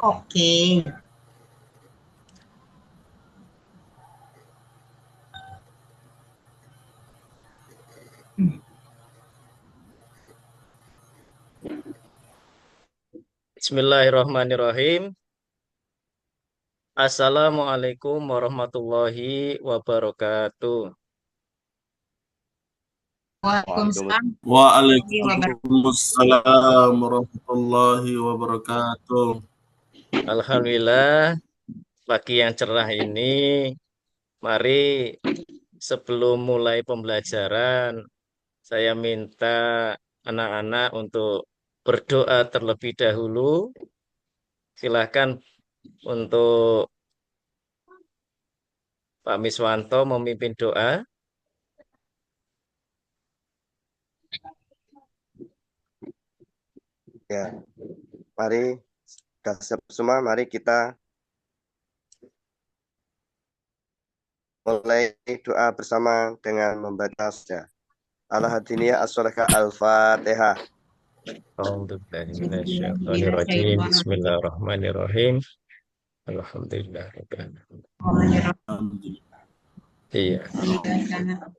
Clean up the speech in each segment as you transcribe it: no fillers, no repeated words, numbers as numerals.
Oke. Bismillahirrahmanirrahim. Assalamualaikum warahmatullahi wabarakatuh. Waalaikumsalam warahmatullahi wabarakatuh. Waalaikumsalam warahmatullahi wabarakatuh. Alhamdulillah, pagi yang cerah ini, mari sebelum mulai pembelajaran, saya minta anak-anak untuk berdoa terlebih dahulu. Silahkan untuk Pak Miswanto memimpin doa. Ya, mari sudah siap semua. Mari kita mulai doa bersama dengan membaca saja. Al-Hadiniyah As-Solehah Al-Fatihah. A'udzubillahiminasyaitonirrajim. Bismillahirrahmanirrahim. Alhamdulillah. Alhamdulillah. Iya. Iya.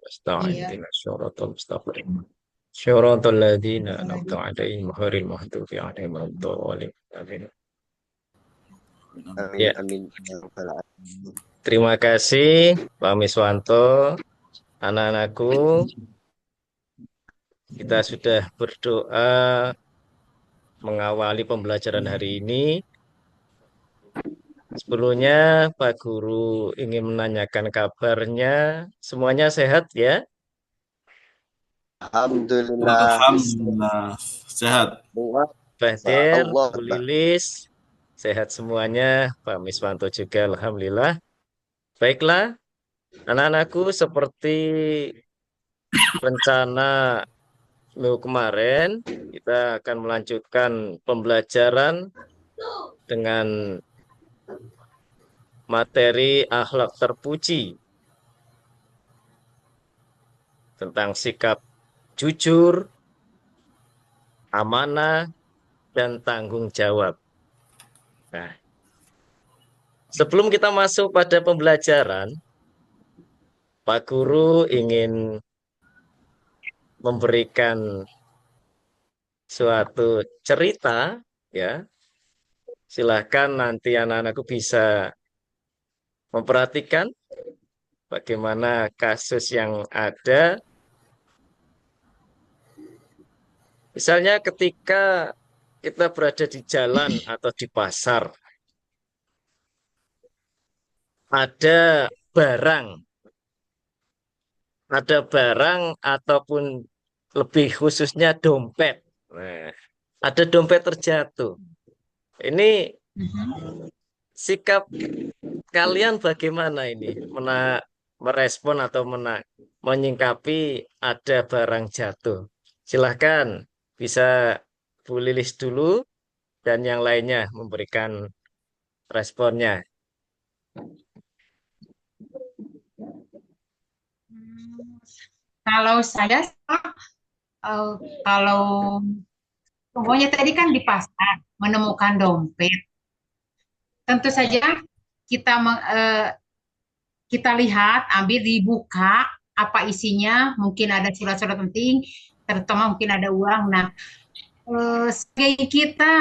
Astagfirullah. Syaratul mustaqim. Syaratul ladzina an'amta 'alaihim ghairil maghdubi 'alaihim waladdallin. Amin. Amin, Ya, amin. Ya Rabbal Alamin. terima kasih Pak Miswanto. Anak-anakku, kita sudah berdoa mengawali pembelajaran hari ini. Sebelumnya Pak Guru ingin menanyakan kabarnya. Semuanya sehat ya? Alhamdulillah. Alhamdulillah. Sehat. Semua Bahtir, Allah. Bu Lilis, sehat semuanya. Pak Miswanto juga, Alhamdulillah. Baiklah, anak-anakku seperti rencana minggu kemarin, kita akan melanjutkan pembelajaran dengan materi akhlak terpuji tentang sikap jujur, amanah, dan tanggung jawab. Nah, sebelum kita masuk pada pembelajaran, Pak Guru ingin memberikan suatu cerita, ya. Silahkan nanti anak-anakku bisa memperhatikan bagaimana kasus yang ada. Misalnya ketika kita berada di jalan atau di pasar, ada barang, ataupun lebih khususnya dompet. Nah, ada dompet terjatuh. Ini sikap kalian bagaimana ini? Merespon atau menyingkapi ada barang jatuh. Silahkan bisa Bu Lilis dulu dan yang lainnya memberikan responnya. Kalau saya, kalau pokoknya tadi kan di pasar menemukan dompet, tentu saja kita kita lihat, ambil, dibuka apa isinya, mungkin ada surat-surat penting, terutama mungkin ada uang. Nah, sebagai kita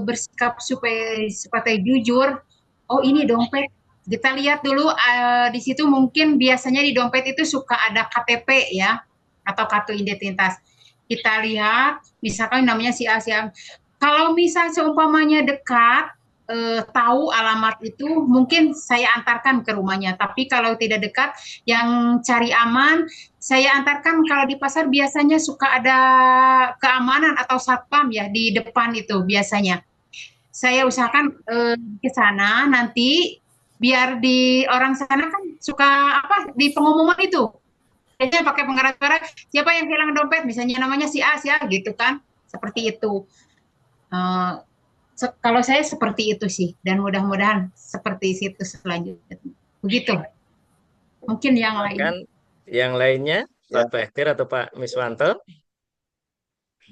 bersikap supaya jujur, oh ini dompet. Kita lihat dulu di situ mungkin biasanya di dompet itu suka ada KTP ya atau kartu identitas. Kita lihat, misalkan namanya si A si A. Kalau misal seumpamanya dekat, tahu alamat itu, mungkin saya antarkan ke rumahnya. Tapi kalau tidak dekat, yang cari aman, saya antarkan. Kalau di pasar biasanya suka ada keamanan atau satpam ya di depan itu biasanya. Saya usahakan ke sana nanti biar di orang sana kan suka apa di pengumuman itu. Biasanya pakai pengeras suara, siapa yang kehilangan dompet, misalnya namanya si A, si A gitu kan. Seperti itu. Eh, kalau saya seperti itu sih, dan mudah-mudahan seperti itu selanjutnya. Begitu. Mungkin yang lain. Silakan yang lainnya, Pak Ya, Bahtir atau Pak Miswanto.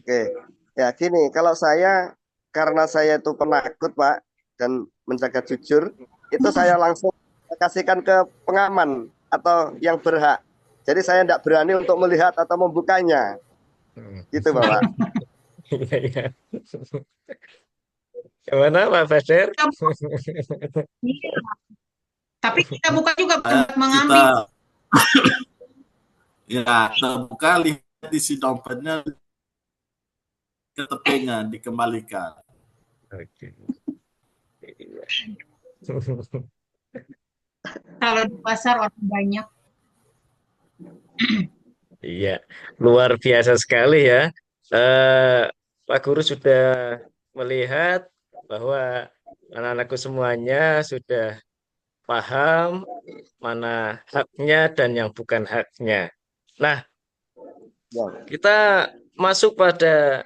oke. Ya, gini, kalau saya karena saya itu penakut, Pak. dan menjaga jujur, itu saya langsung kasihkan ke pengaman atau yang berhak. Jadi saya tidak berani untuk melihat atau membukanya. Hmm. Gitu, Bapak. Iya, iya. Gimana Pak Fajar? Iya. Tapi kita buka juga Saya- buat mengambil. kita buka, lihat isi dompetnya, ke tepinya dikembalikan. Oke. Iya. Kalau di pasar orang banyak. Iya, luar biasa sekali ya. Pak Guru sudah melihat bahwa anak-anakku semuanya sudah paham mana haknya dan yang bukan haknya. Nah, Ya. kita masuk pada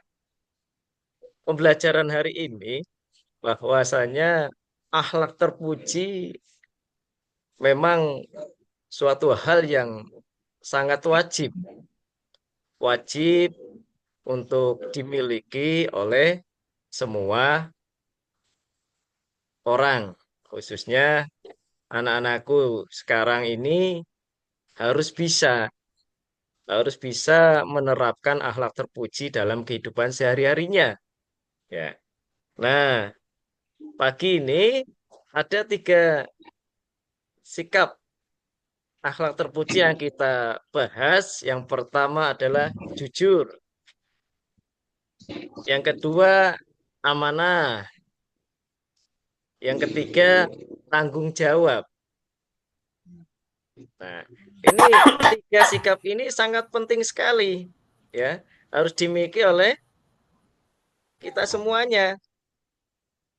pembelajaran hari ini bahwasanya akhlak terpuji memang suatu hal yang sangat wajib, wajib untuk dimiliki oleh semua orang, khususnya anak-anakku sekarang ini harus bisa, harus bisa menerapkan akhlak terpuji dalam kehidupan sehari-harinya. Ya. Nah, pagi ini ada 3 sikap akhlak terpuji yang kita bahas. Yang pertama adalah jujur. Yang kedua, amanah. Yang ketiga, tanggung jawab. Nah, ini 3 sikap ini sangat penting sekali, ya, harus dimiliki oleh kita semuanya,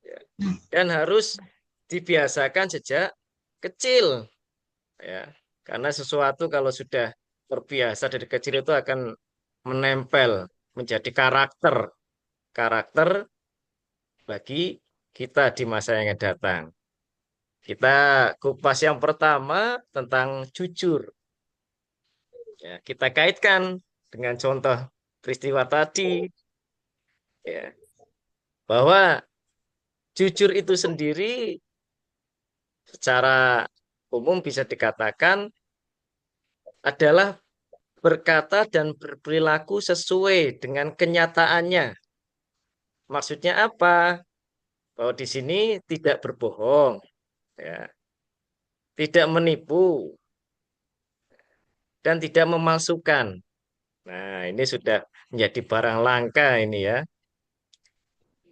ya, dan harus dibiasakan sejak kecil, ya, karena sesuatu kalau sudah terbiasa dari kecil itu akan menempel menjadi karakter, karakter bagi kita di masa yang akan datang. Kita kupas yang pertama tentang jujur. Ya, kita kaitkan dengan contoh peristiwa tadi, ya, bahwa jujur itu sendiri secara umum bisa dikatakan adalah berkata dan berperilaku sesuai dengan kenyataannya. Maksudnya apa? Bahwa di sini tidak berbohong, ya, tidak menipu, dan tidak memalsukan. Nah, ini sudah menjadi barang langka ini ya.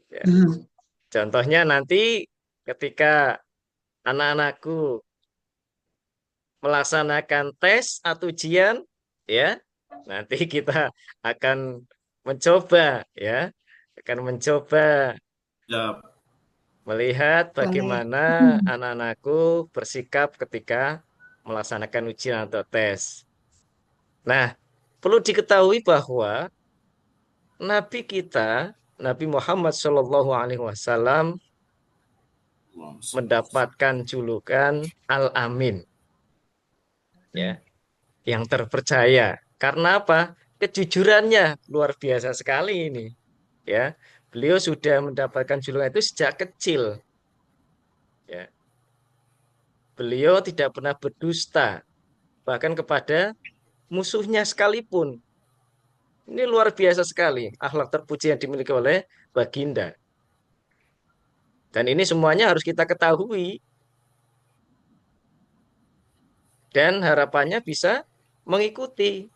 Ya. Contohnya nanti ketika anak-anakku melaksanakan tes atau ujian, ya, nanti kita akan mencoba, ya, akan mencoba Ya, melihat Boleh. bagaimana anak-anakku bersikap ketika melaksanakan ujian atau tes. Nah, perlu diketahui bahwa Nabi kita, Nabi Muhammad SAW mendapatkan julukan Al-Amin, ya, yang terpercaya. Karena apa? Kejujurannya luar biasa sekali ini, ya. Beliau sudah mendapatkan julukan itu sejak kecil, ya. Beliau tidak pernah berdusta, bahkan kepada musuhnya sekalipun. Ini luar biasa sekali akhlak terpuji yang dimiliki oleh Baginda. Dan ini semuanya harus kita ketahui dan harapannya bisa mengikuti,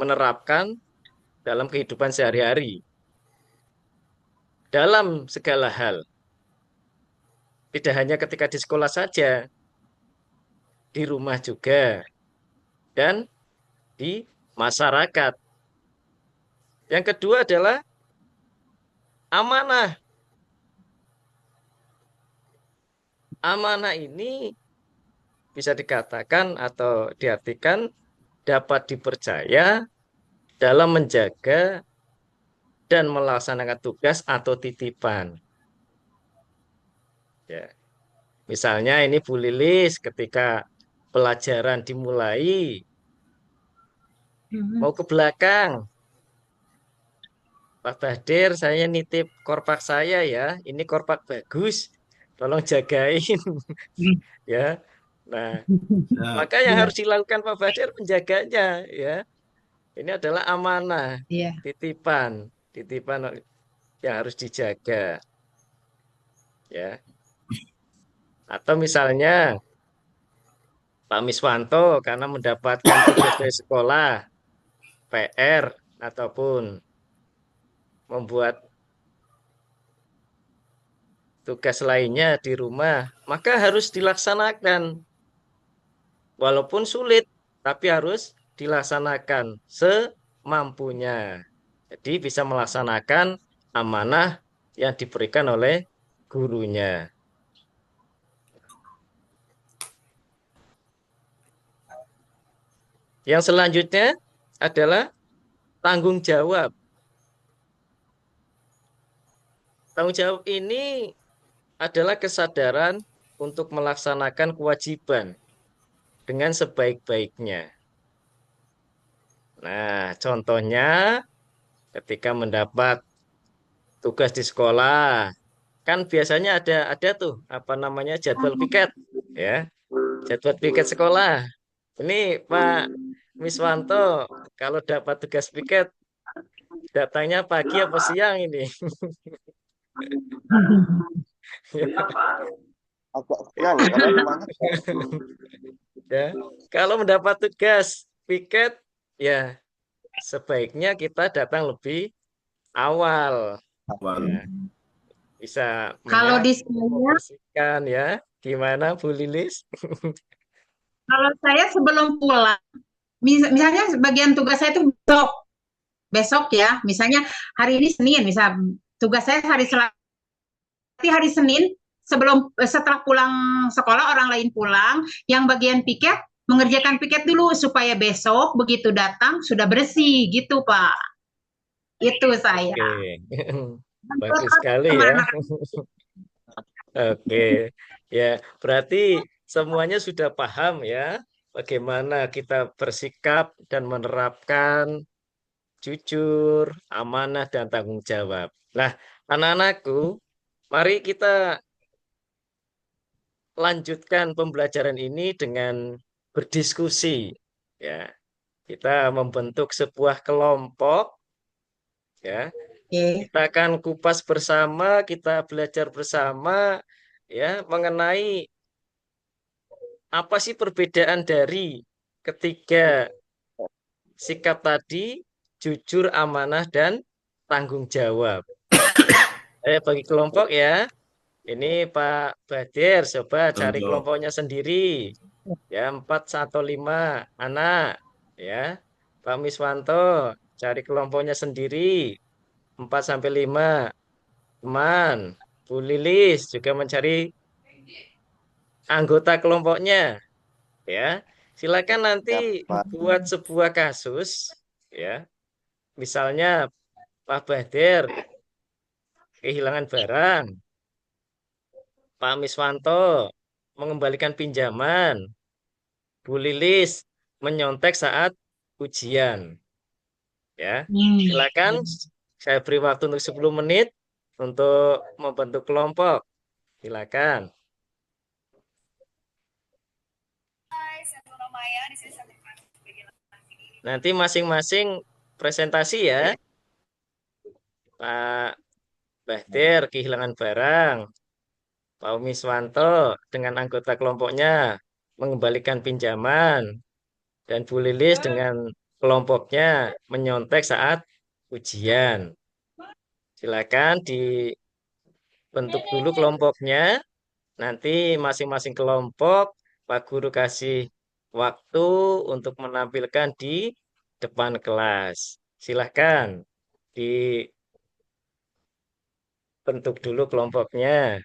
menerapkan dalam kehidupan sehari-hari, dalam segala hal. Tidak hanya ketika di sekolah saja, di rumah juga, dan di masyarakat. Yang kedua adalah amanah. Amanah ini bisa dikatakan atau diartikan dapat dipercaya dalam menjaga dan melaksanakan tugas atau titipan. Ya. Misalnya ini Bu Lilis ketika pelajaran dimulai, mau ke belakang, Pak Bahdir, saya nitip korpak saya ya. Ini korpak bagus. Tolong jagain ya. Nah, Ya, maka yang Iya, harus dilakukan Pak Bahdir menjaganya ya. Ini adalah amanah, iya. titipan, titipan yang harus dijaga ya. Atau misalnya Pak Miswanto karena mendapatkan tugas dari sekolah, PR ataupun membuat tugas lainnya di rumah, maka harus dilaksanakan. Walaupun sulit, tapi harus dilaksanakan semampunya. Jadi bisa melaksanakan amanah yang diberikan oleh gurunya. Yang selanjutnya adalah tanggung jawab. Tanggung jawab ini adalah kesadaran untuk melaksanakan kewajiban dengan sebaik-baiknya. Nah, contohnya ketika mendapat tugas di sekolah, kan biasanya ada tuh apa namanya jadwal piket, ya, jadwal piket sekolah. Ini Pak Miswanto kalau dapat tugas piket datangnya pagi apa siang ini? Agak siang karena rumahnya Ya, kalau mendapat tugas piket, ya sebaiknya kita datang lebih awal, ya, awal. bisa Kalau di menyapu, saya, membersihkan, ya. Gimana Bu Lilis? kalau saya sebelum pulang, misalnya bagian tugas saya itu besok, besok ya, misalnya hari ini Senin, misal tugas saya hari Selasa, hari Senin setelah pulang sekolah orang lain pulang, yang bagian piket mengerjakan piket dulu supaya besok begitu datang sudah bersih gitu Pak. Itu saya. Oke, Dan bagus tetap sekali sama ya. anak-anak. Oke, ya berarti semuanya sudah paham ya bagaimana kita bersikap dan menerapkan jujur, amanah, dan tanggung jawab. Nah, anak-anakku, mari kita lanjutkan pembelajaran ini dengan berdiskusi. Ya, kita membentuk sebuah kelompok. Ya, Oke. kita akan kupas bersama, kita belajar bersama, ya, mengenai apa sih perbedaan dari ketiga sikap tadi, jujur, amanah, dan tanggung jawab. Bagi kelompok ya. Ini Pak Badir, coba cari Untuk kelompoknya sendiri. Ya, 4 atau 5 anak. Ya, Pak Miswanto, cari kelompoknya sendiri. 4 sampai 5 teman. Bu Lilis juga mencari anggota kelompoknya. Ya, silakan nanti ya, Pak. buat sebuah kasus. Ya, misalnya Pak Badir kehilangan barang. Pak Miswanto mengembalikan pinjaman. Bu Lilis menyontek saat ujian. Ya, silakan saya beri waktu untuk 10 menit untuk membentuk kelompok. Silakan. Nanti masing-masing presentasi ya. Pak Bahtir kehilangan barang. Pak Miswanto dengan anggota kelompoknya mengembalikan pinjaman. Dan Bu Lilis dengan kelompoknya menyontek saat ujian. Silakan dibentuk dulu kelompoknya. Nanti masing-masing kelompok Pak Guru kasih waktu untuk menampilkan di depan kelas. Silakan dibentuk dulu kelompoknya.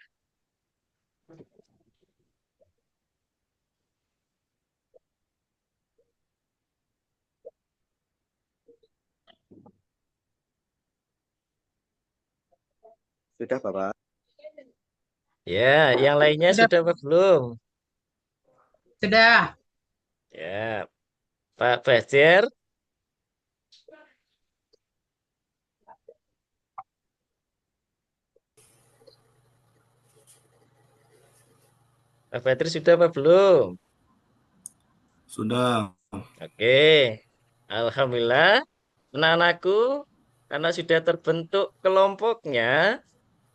Sudah Bapak. Ya, yang lainnya Sudah, sudah apa belum? sudah. Ya, Pak Basir. Pak Badri sudah apa belum? Sudah. Oke. Alhamdulillah. Anak-anakku, karena sudah terbentuk kelompoknya,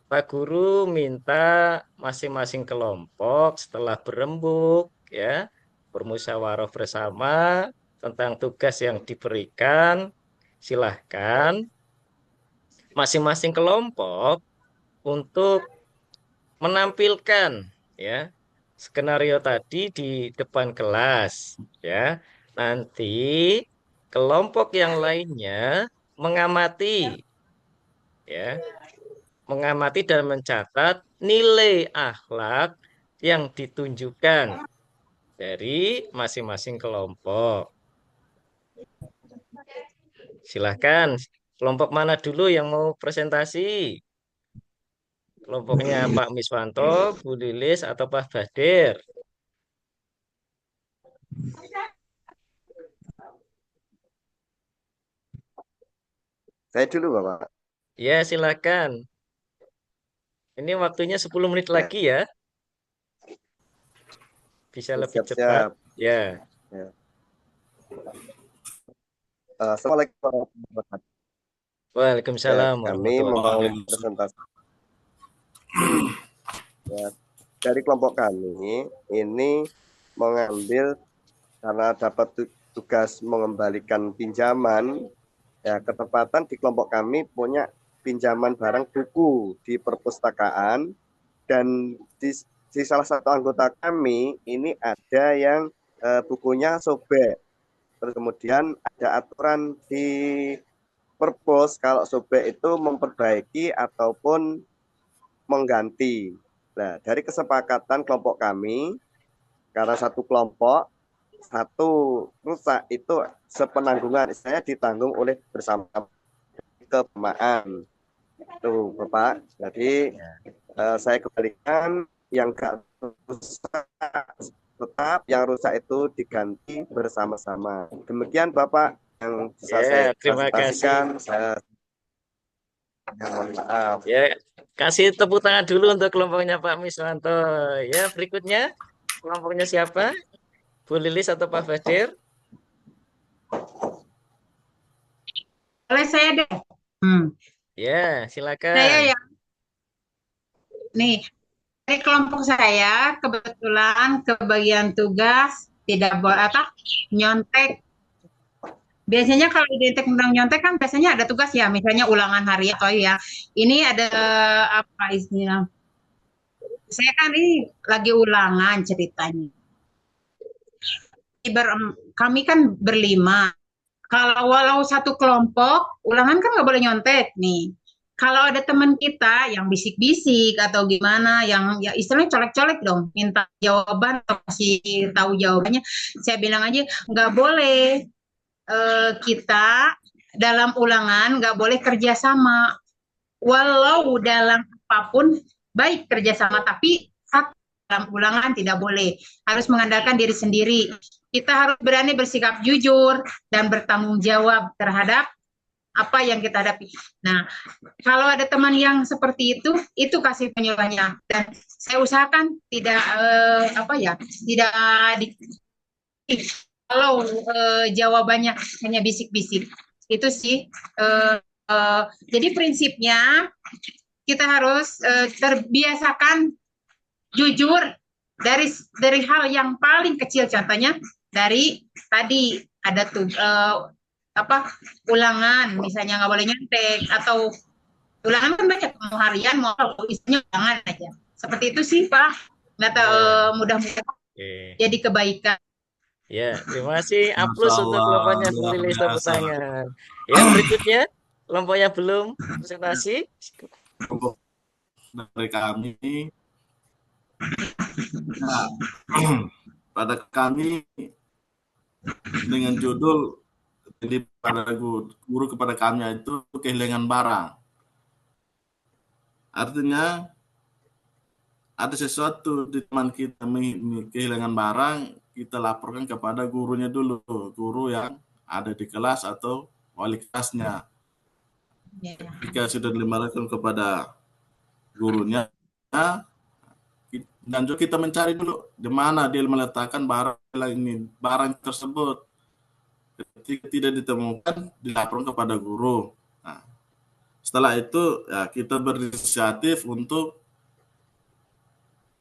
Pak Guru minta masing-masing kelompok setelah berembuk, ya, bermusyawarah bersama tentang tugas yang diberikan, silahkan masing-masing kelompok untuk menampilkan, ya, skenario tadi di depan kelas, ya. Nanti kelompok yang lainnya mengamati, ya, mengamati dan mencatat nilai akhlak yang ditunjukkan dari masing-masing kelompok. Silahkan, kelompok mana dulu yang mau presentasi? Kelompoknya Pak Miswanto, Bu Lilis, atau Pak Badir? Saya dulu, Bapak. Ya, silahkan. Ini waktunya 10 menit Ya, lagi ya. Bisa lebih cepat. siap-siap. Ya, Ya. Assalamualaikum warahmatullahi wabarakatuh. Ya, Waalaikumsalam kami warahmatullahi mau wabarakatuh. presentasi. Ya, dari kelompok kami ini mengambil karena dapat tugas mengembalikan pinjaman. Ya, ketepatan di kelompok kami punya pinjaman barang buku di perpustakaan, dan di salah satu anggota kami ini ada yang bukunya sobek. Terus kemudian ada aturan di perpus kalau sobek itu memperbaiki ataupun mengganti. Nah, dari kesepakatan kelompok kami, karena satu kelompok satu rusak itu sepenanggungan, saya ditanggung oleh bersama kebersamaan. Tuh, Bapak. Jadi saya kembalikan yang enggak rusak tetap, yang rusak itu diganti bersama-sama. Demikian Bapak yang bisa saya Ya, terima kasih. presentasikan. Saya mohon maaf. Ya, kasih tepuk tangan dulu untuk kelompoknya Pak Miswanto. Ya, berikutnya kelompoknya siapa? Bu Lilis atau Pak Badir? Oleh saya deh. Ya, Saya silakan. yang nih dari kelompok saya kebetulan kebagian tugas tidak boleh apa nyontek. Biasanya kalau identik tentang nyontek kan biasanya ada tugas ya, misalnya ulangan harian atau ya. Ini ada apa istilah? Saya kan ini lagi ulangan ceritanya. Kami kan berlima. Kalau walau satu kelompok, ulangan kan nggak boleh nyontek nih. Kalau ada teman kita yang bisik-bisik atau gimana, yang ya istilahnya colek-colek dong, minta jawaban atau kasih tahu jawabannya, saya bilang aja nggak boleh. Kita dalam ulangan nggak boleh kerjasama, walau dalam apapun baik kerjasama, tapi dalam ulangan tidak boleh, harus mengandalkan diri sendiri. Kita harus berani bersikap jujur dan bertanggung jawab terhadap apa yang kita hadapi. Nah, kalau ada teman yang seperti itu kasih penyuluhannya, dan saya usahakan tidak apa ya, tidak di, kalau jawabannya hanya bisik-bisik. Itu sih. Jadi prinsipnya kita harus terbiasakan jujur dari hal yang paling kecil, contohnya dari tadi ada tuh apa ulangan misalnya nggak boleh nyontek, atau ulangan kan banyak, mau harian mau isinya ulangan aja, seperti itu sih Pak. Nggak tahu, Ya, mudah-mudahan oke. jadi kebaikan. Ya, terima kasih. Masya Aplaus untuk Allah, kelompoknya Bu luar Lilis, tepuk biasa. tangan. Ya, berikutnya kelompoknya belum presentasi. Dari kami, nah, pada kami dengan judul, jadi pada guru kepada kami itu kehilangan barang. Artinya ada sesuatu di teman kita kehilangan barang, kita laporkan kepada gurunya dulu, guru yang ada di kelas atau wali kelasnya. Jika sudah dilaporkan kepada gurunya, Dan juga kita mencari dulu di mana dia meletakkan barang tersebut. Ketika tidak ditemukan, dilaporkan kepada guru. Nah, setelah itu ya kita berinisiatif untuk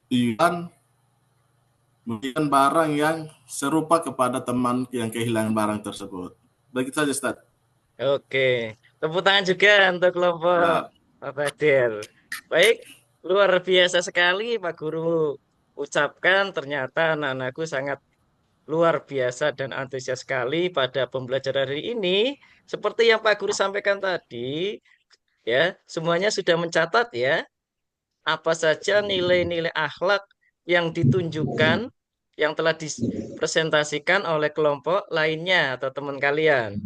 iuran memberikan barang yang serupa kepada teman yang kehilangan barang tersebut. Begitu saja, Ustaz. Oke, tepuk tangan juga untuk kelompok Nah, Pak Fadil. Baik, luar biasa sekali Pak Guru ucapkan, ternyata anak-anakku sangat luar biasa dan antusias sekali pada pembelajaran hari ini. Seperti yang Pak Guru sampaikan tadi, ya, semuanya sudah mencatat ya, apa saja nilai-nilai akhlak yang ditunjukkan, yang telah dipresentasikan oleh kelompok lainnya atau teman kalian.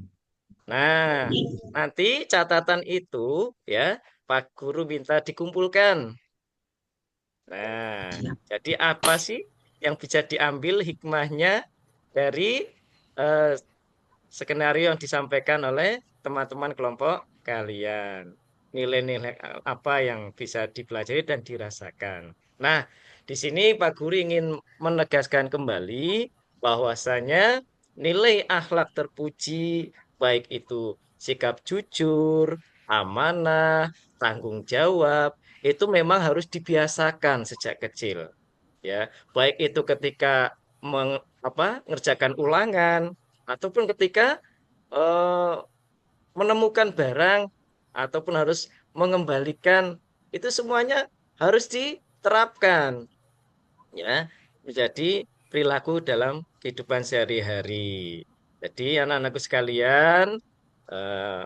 Nah, nanti catatan itu ya Pak Guru minta dikumpulkan. Nah, jadi apa sih yang bisa diambil hikmahnya dari eh, skenario yang disampaikan oleh teman-teman kelompok kalian? Nilai-nilai apa yang bisa dipelajari dan dirasakan. Nah, di sini Pak Guru ingin menegaskan kembali bahwasanya nilai akhlak terpuji, baik itu sikap jujur, amanah, tanggung jawab, itu memang harus dibiasakan sejak kecil. Ya, baik itu ketika ngerjakan ulangan ataupun ketika eh, menemukan barang ataupun harus mengembalikan, itu semuanya harus diterapkan ya menjadi perilaku dalam kehidupan sehari-hari. Jadi anak-anakku sekalian, eh,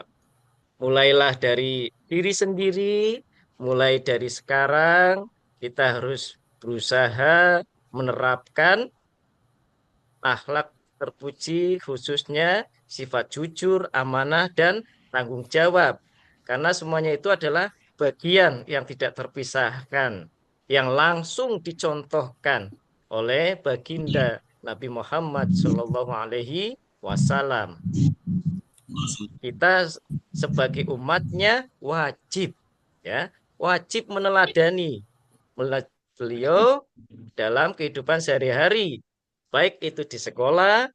mulailah dari diri sendiri, mulai dari sekarang kita harus berusaha menerapkan akhlak terpuji, khususnya sifat jujur, amanah, dan tanggung jawab. Karena semuanya itu adalah bagian yang tidak terpisahkan, yang langsung dicontohkan oleh baginda Nabi Muhammad Shallallahu Alaihi Wasallam. Kita sebagai umatnya wajib, ya, wajib meneladani beliau dalam kehidupan sehari-hari, baik itu di sekolah,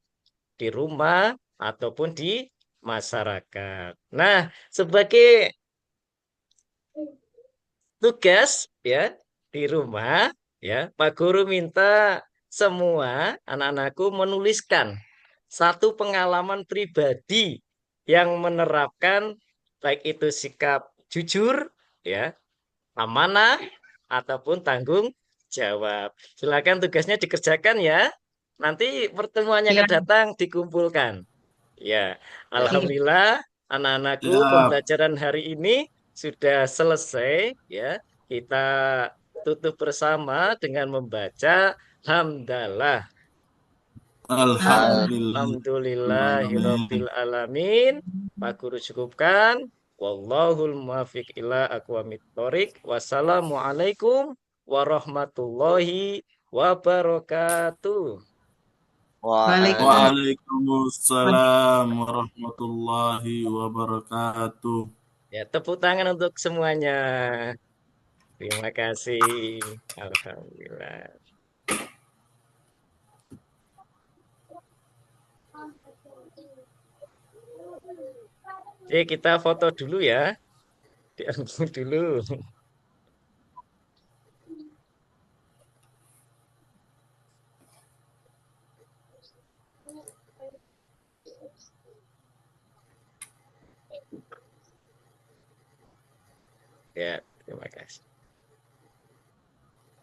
di rumah, ataupun di masyarakat. Nah, sebagai tugas ya di rumah, ya, Pak Guru minta semua anak-anakku menuliskan satu pengalaman pribadi yang menerapkan baik itu sikap jujur, ya, amanah, ataupun tanggung jawab. Silakan tugasnya dikerjakan ya. Nanti pertemuannya akan Siap, datang dikumpulkan. Ya, siap. Alhamdulillah anak-anakku ya, pembelajaran hari ini sudah selesai ya. Kita tutup bersama dengan membaca hamdalah. alhamdulillahirobbilalamin. Alhamdulillahirabbil alamin. Pak Guru cukupkan. Wallahul muwaffiq ila aqwamit thoriq. Wassalamualaikum warahmatullahi wabarakatuh. Waalaikumsalam. Waalaikumsalam warahmatullahi wabarakatuh. Ya, tepuk tangan untuk semuanya. Terima kasih. Alhamdulillah. Oke, kita foto dulu ya. Diambil dulu. Ya, terima kasih.